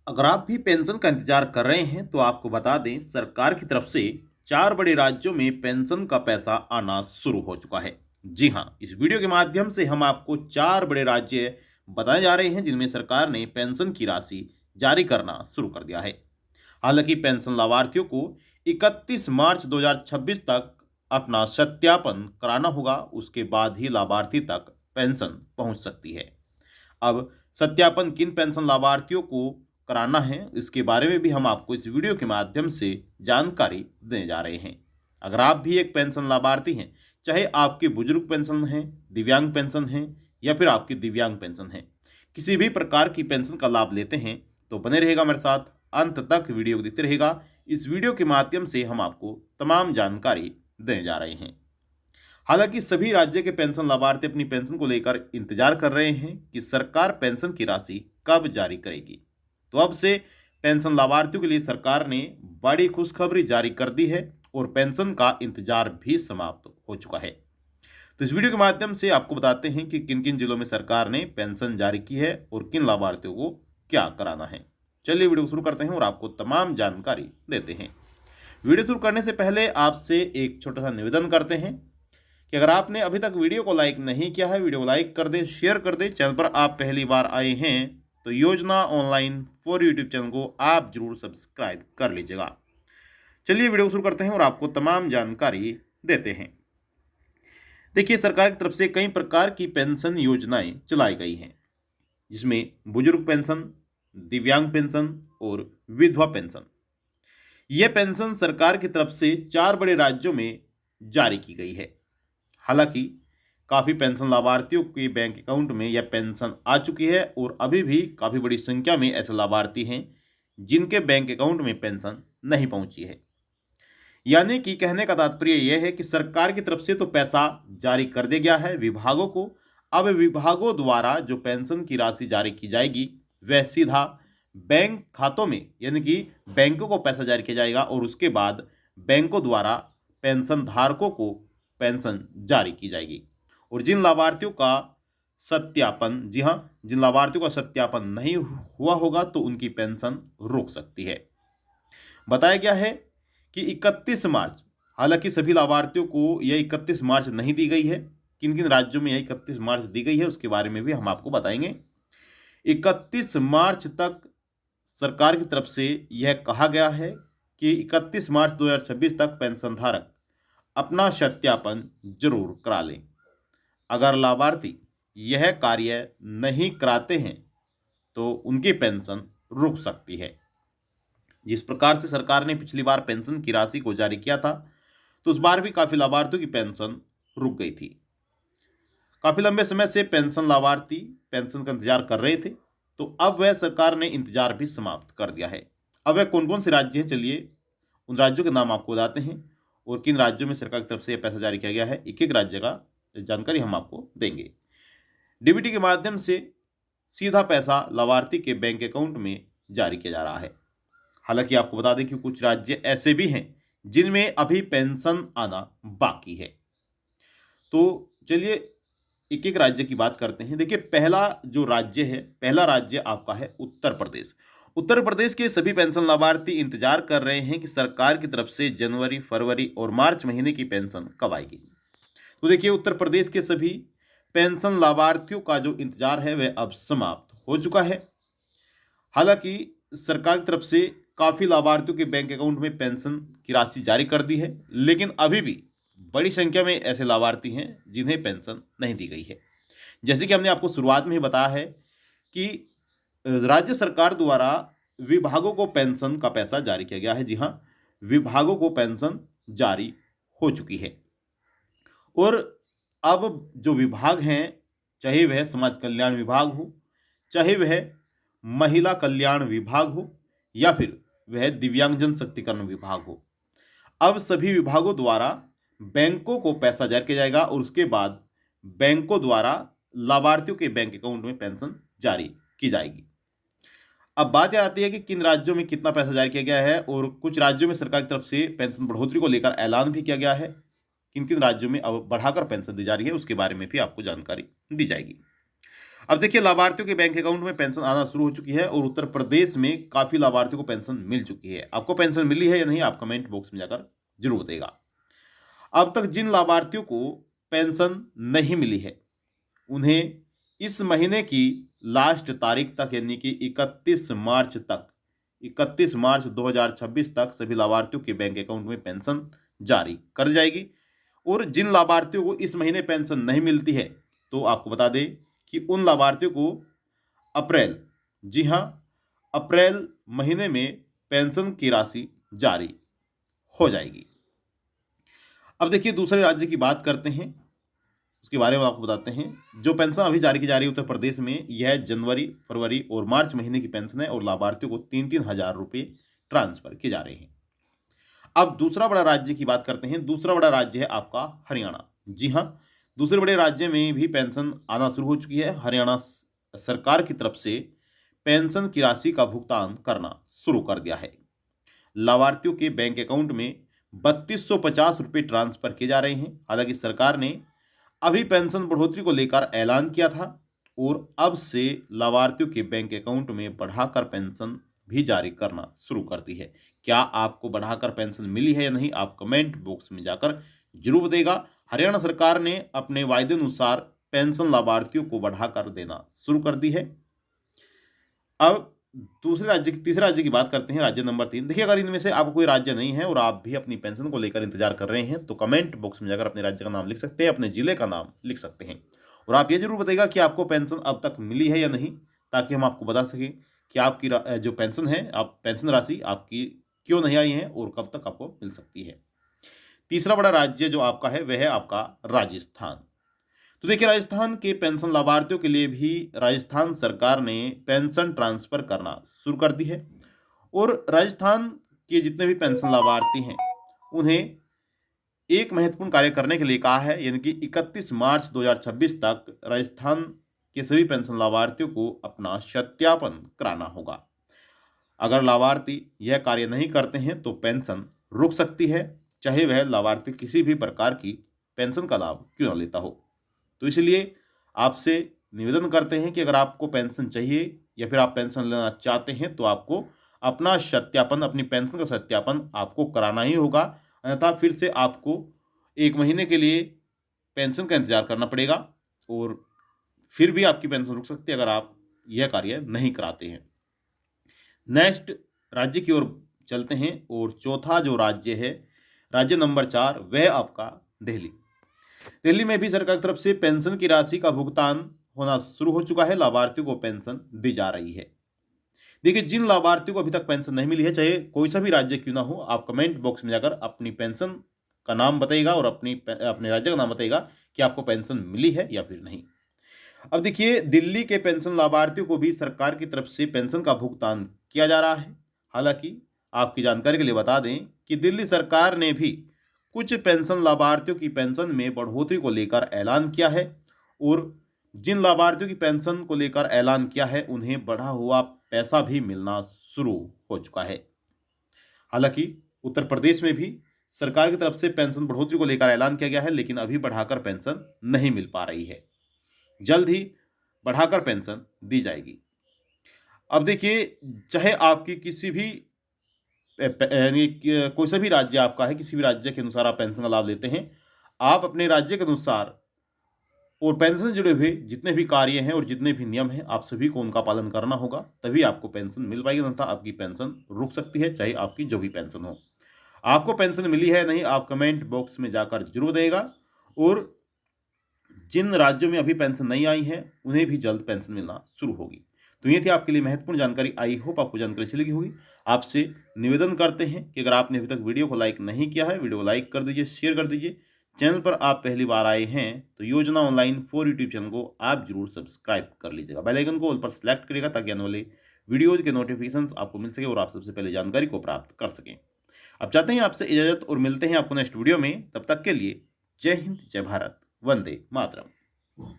अगर आप भी पेंशन का इंतजार कर रहे हैं तो आपको बता दें, सरकार की तरफ से 4 बड़े राज्यों में पेंशन का पैसा आना शुरू हो चुका है। जी हाँ, इस वीडियो के माध्यम से हम आपको 4 बड़े राज्य बताए जा रहे हैं जिनमें सरकार ने पेंशन की राशि जारी करना शुरू कर दिया है। हालांकि पेंशन लाभार्थियों को 31 मार्च 2026 तक अपना सत्यापन कराना होगा, उसके बाद ही लाभार्थी तक पेंशन पहुंच सकती है। अब सत्यापन किन पेंशन लाभार्थियों को कराना है, इसके बारे में भी हम आपको इस वीडियो के माध्यम से जानकारी देने जा रहे हैं। अगर आप भी एक पेंशन लाभार्थी हैं, चाहे आपकी बुजुर्ग पेंशन है, दिव्यांग पेंशन है या फिर आपकी दिव्यांग पेंशन है, किसी भी प्रकार की पेंशन का लाभ लेते हैं तो बने रहेगा मेरे साथ, अंत तक वीडियो को देखते रहेगा। इस वीडियो के माध्यम से हम आपको तमाम जानकारी देने जा रहे हैं। हालांकि सभी राज्य के पेंशन लाभार्थी अपनी पेंशन को लेकर इंतजार कर रहे हैं कि सरकार पेंशन की राशि कब जारी करेगी। तो अब से पेंशन लाभार्थियों के लिए सरकार ने बड़ी खुशखबरी जारी कर दी है और पेंशन का इंतजार भी समाप्त हो चुका है। तो इस वीडियो के माध्यम से आपको बताते हैं कि किन किन जिलों में सरकार ने पेंशन जारी की है और किन लाभार्थियों को क्या कराना है। चलिए वीडियो शुरू करते हैं और आपको तमाम जानकारी देते हैं। वीडियो शुरू करने से पहले आपसे एक छोटा सा निवेदन करते हैं कि अगर आपने अभी तक वीडियो को लाइक नहीं किया है, वीडियो को लाइक कर दे, शेयर कर दे। चैनल पर आप पहली बार आए हैं तो योजना ऑनलाइन फॉर यूट्यूब चैनल को आप जरूर सब्सक्राइब कर लीजिएगा। चलिए वीडियो शुरू करते हैं और आपको तमाम जानकारी देते हैं। देखिए, सरकार की तरफ से कई प्रकार की पेंशन योजनाएं चलाई गई हैं, जिसमें बुजुर्ग पेंशन, दिव्यांग पेंशन और विधवा पेंशन। यह पेंशन सरकार की तरफ से 4 बड़े राज्यों में जारी की गई है। हालांकि काफ़ी पेंशन लाभार्थियों के बैंक अकाउंट में यह पेंशन आ चुकी है और अभी भी काफ़ी बड़ी संख्या में ऐसे लाभार्थी हैं जिनके बैंक अकाउंट में पेंशन नहीं पहुंची है। यानी कि कहने का तात्पर्य यह है कि सरकार की तरफ से तो पैसा जारी कर दिया गया है विभागों को। अब विभागों द्वारा जो पेंशन की राशि जारी की जाएगी वह सीधा बैंक खातों में, यानी कि बैंकों को पैसा जारी किया जाएगा और उसके बाद बैंकों द्वारा पेंशन धारकों को पेंशन जारी की जाएगी। और जिन लाभार्थियों का सत्यापन, जी हाँ, जिन लाभार्थियों का सत्यापन नहीं हुआ होगा तो उनकी पेंशन रुक सकती है। बताया गया है कि 31 मार्च, हालांकि सभी लाभार्थियों को यह 31 मार्च नहीं दी गई है। किन किन राज्यों में यह 31 मार्च दी गई है उसके बारे में भी हम आपको बताएंगे। 31 मार्च तक सरकार की तरफ से यह कहा गया है कि 31 मार्च 2026 तक पेंशन धारक अपना सत्यापन जरूर करा लें। अगर लाभार्थी यह कार्य नहीं कराते हैं तो उनकी पेंशन रुक सकती है। जिस प्रकार से सरकार ने पिछली बार पेंशन की राशि को जारी किया था तो उस बार भी काफी लाभार्थियों की पेंशन रुक गई थी। काफी लंबे समय से पेंशन लाभार्थी पेंशन का इंतजार कर रहे थे, तो अब वह सरकार ने इंतजार भी समाप्त कर दिया है। अब वह कौन कौन से राज्य हैं, चलिए उन राज्यों के नाम आपको बताते हैं और किन राज्यों में सरकार की तरफ से यह पैसा जारी किया गया है। एक एक राज्य का जानकारी हम आपको देंगे। डीबीटी के माध्यम से सीधा पैसा लाभार्थी के बैंक अकाउंट में जारी किया जा रहा है। हालांकि आपको बता दें कि कुछ राज्य ऐसे भी हैं जिनमें अभी पेंशन आना बाकी है। तो चलिए एक एक राज्य की बात करते हैं। देखिए, पहला राज्य आपका है उत्तर प्रदेश। उत्तर प्रदेश के सभी पेंशन लाभार्थी इंतजार कर रहे हैं कि सरकार की तरफ से जनवरी, फरवरी और मार्च महीने की पेंशन कब आएगी। तो देखिए, उत्तर प्रदेश के सभी पेंशन लाभार्थियों का जो इंतजार है वह अब समाप्त हो चुका है। हालांकि सरकार की तरफ से काफी लाभार्थियों के बैंक अकाउंट में पेंशन की राशि जारी कर दी है, लेकिन अभी भी बड़ी संख्या में ऐसे लाभार्थी हैं जिन्हें पेंशन नहीं दी गई है। जैसे कि हमने आपको शुरुआत में ही बताया है कि राज्य सरकार द्वारा विभागों को पेंशन का पैसा जारी किया गया है। जी हाँ, विभागों को पेंशन जारी हो चुकी है और अब जो विभाग हैं, चाहे वह समाज कल्याण विभाग हो, चाहे वह महिला कल्याण विभाग हो या फिर वह दिव्यांगजन शक्तिकरण विभाग हो, अब सभी विभागों द्वारा बैंकों को पैसा जारी किया जाएगा और उसके बाद बैंकों द्वारा लाभार्थियों के बैंक अकाउंट में पेंशन जारी की जाएगी। अब बात यह आती है कि किन राज्यों में कितना पैसा जारी किया गया है और कुछ राज्यों में सरकार की तरफ से पेंशन बढ़ोतरी को लेकर ऐलान भी किया गया है। किन किन राज्यों में अब बढ़ाकर पेंशन दी जा रही है उसके बारे में भी आपको जानकारी दी जाएगी। अब देखिए, लाभार्थियों के बैंक अकाउंट में पेंशन आना शुरू हो चुकी है और उत्तर प्रदेश में काफ़ी लाभार्थियों को पेंशन मिल चुकी है। आपको पेंशन मिली है या नहीं, आप कमेंट बॉक्स में जाकर जरूर बताइएगा। अब तक जिन लाभार्थियों को पेंशन नहीं मिली है, उन्हें इस महीने की लास्ट तारीख तक यानी कि 31 मार्च 2026 तक सभी लाभार्थियों के बैंक अकाउंट में पेंशन जारी कर दी जाएगी। और जिन लाभार्थियों को इस महीने पेंशन नहीं मिलती है, तो आपको बता दें कि उन लाभार्थियों को अप्रैल, जी हाँ, अप्रैल महीने में पेंशन की राशि जारी हो जाएगी। अब देखिए, दूसरे राज्य की बात करते हैं, उसके बारे में आपको बताते हैं। जो पेंशन अभी जारी की जा रही है उत्तर प्रदेश में, यह जनवरी, फरवरी और मार्च महीने की पेंशन है और लाभार्थियों को 3-3 हज़ार रुपये ट्रांसफर किए जा रहे हैं। अब दूसरा बड़ा राज्य की बात करते हैं। दूसरा बड़ा राज्य है आपका हरियाणा। जी हाँ, दूसरे बड़े राज्य में भी पेंशन आना शुरू हो चुकी है। हरियाणा सरकार की तरफ से पेंशन की राशि का भुगतान करना शुरू कर दिया है। लाभार्थियों के बैंक अकाउंट में 3250 रुपये ट्रांसफर किए जा रहे हैं। हालांकि सरकार ने अभी पेंशन बढ़ोतरी को लेकर ऐलान किया था और अब से लाभार्थियों के बैंक अकाउंट में बढ़ाकर पेंशन भी जारी करना शुरू कर दी है। क्या आपको बढ़ाकर पेंशन मिली है या नहीं, आप कमेंट बॉक्स में जाकर जरूर बताइएगा। हरियाणा सरकार ने अपने वायदे अनुसार पेंशन लाभार्थियों को बढ़ाकर देना शुरू कर दी है। अब तीसरे राज्य की बात करते हैं, राज्य नंबर 3। देखिए, अगर इनमें से आपको कोई राज्य नहीं है और आप भी अपनी पेंशन को लेकर इंतजार कर रहे हैं, तो कमेंट बॉक्स में जाकर अपने राज्य का नाम लिख सकते हैं, अपने जिले का नाम लिख सकते हैं और आप ये जरूर बताइएगा कि आपको पेंशन अब तक मिली है या नहीं, ताकि हम आपको बता सकें कि आपकी जो पेंशन है, आप पेंशन राशि आपकी क्यों नहीं आई है और कब तक आपको मिल सकती है। तीसरा बड़ा राज्य जो आपका है वह है आपका राजस्थान। तो देखिए, राजस्थान के पेंशन लाभार्थियों के लिए भी राजस्थान सरकार ने पेंशन ट्रांसफर करना शुरू कर दी है और राजस्थान के जितने भी पेंशन लाभार्थी हैं, उन्हें एक महत्वपूर्ण कार्य करने के लिए कहा है, यानी कि 31 मार्च 2026 तक राजस्थान के सभी पेंशन लाभार्थियों को अपना सत्यापन कराना होगा। अगर लाभार्थी यह कार्य नहीं करते हैं तो पेंशन रुक सकती है, चाहे वह लाभार्थी किसी भी प्रकार की पेंशन का लाभ क्यों न लेता हो। तो इसलिए आपसे निवेदन करते हैं कि अगर आपको पेंशन चाहिए या फिर आप पेंशन लेना चाहते हैं, तो आपको अपना सत्यापन, अपनी पेंशन का सत्यापन आपको कराना ही होगा, अन्यथा फिर से आपको 1 महीने के लिए पेंशन का इंतजार करना पड़ेगा और फिर भी आपकी पेंशन रुक सकती है अगर आप यह कार्य नहीं कराते हैं। नेक्स्ट राज्य की ओर चलते हैं और चौथा जो राज्य है, राज्य नंबर 4, वह आपका दिल्ली। दिल्ली में भी सरकार की तरफ से पेंशन की राशि का भुगतान होना शुरू हो चुका है। लाभार्थियों को पेंशन दी जा रही है। देखिए, जिन लाभार्थियों को अभी तक पेंशन नहीं मिली है, चाहे कोई सा भी राज्य क्यों ना हो, आप कमेंट बॉक्स में जाकर अपनी पेंशन का नाम बताइएगा और अपने राज्य का नाम बताइएगा कि आपको पेंशन मिली है या फिर नहीं। अब देखिए, दिल्ली के पेंशन लाभार्थियों को भी सरकार की तरफ से पेंशन का भुगतान किया जा रहा है। हालांकि आपकी जानकारी के लिए बता दें कि दिल्ली सरकार ने भी कुछ पेंशन लाभार्थियों की पेंशन में बढ़ोतरी को लेकर ऐलान किया है और जिन लाभार्थियों की पेंशन को लेकर ऐलान किया है, उन्हें बढ़ा हुआ पैसा भी मिलना शुरू हो चुका है। हालांकि उत्तर प्रदेश में भी सरकार की तरफ से पेंशन बढ़ोतरी को लेकर ऐलान किया गया है, लेकिन अभी बढ़ाकर पेंशन नहीं मिल पा रही है। जल्द ही बढ़ाकर पेंशन दी जाएगी। अब देखिए, चाहे आपकी किसी भी यानी कोई सा भी राज्य आपका है, किसी भी राज्य के अनुसार आप पेंशन का लाभ लेते हैं, आप अपने राज्य के अनुसार और पेंशन से जुड़े हुए जितने भी कार्य हैं और जितने भी नियम हैं, आप सभी को उनका पालन करना होगा, तभी आपको पेंशन मिल पाएगी, अन्यथा आपकी पेंशन रुक सकती है, चाहे आपकी जो भी पेंशन हो। आपको पेंशन मिली है नहीं, आप कमेंट बॉक्स में जाकर जरूर देगा और जिन राज्यों में अभी पेंशन नहीं आई है, उन्हें भी जल्द पेंशन मिलना शुरू होगी। तो ये थी आपके लिए महत्वपूर्ण जानकारी। आई होप आपको जानकारी अच्छी लगी होगी। आपसे निवेदन करते हैं कि अगर आपने अभी तक वीडियो को लाइक नहीं किया है, वीडियो को लाइक कर दीजिए, शेयर कर दीजिए। चैनल पर आप पहली बार आए हैं तो योजना ऑनलाइन 4 यूट्यूब चैनल को आप जरूर सब्सक्राइब कर लीजिएगा। बेल आइकन को ऑल पर सेलेक्ट करिएगा ताकि आने वाले वीडियोज के नोटिफिकेशंस आपको मिल सके और आप सबसे पहले जानकारी को प्राप्त कर सकें। अब चाहते हैं आपसे इजाजत और मिलते हैं आपको नेक्स्ट वीडियो में। तब तक के लिए जय हिंद, जय भारत, वंदे मातरम।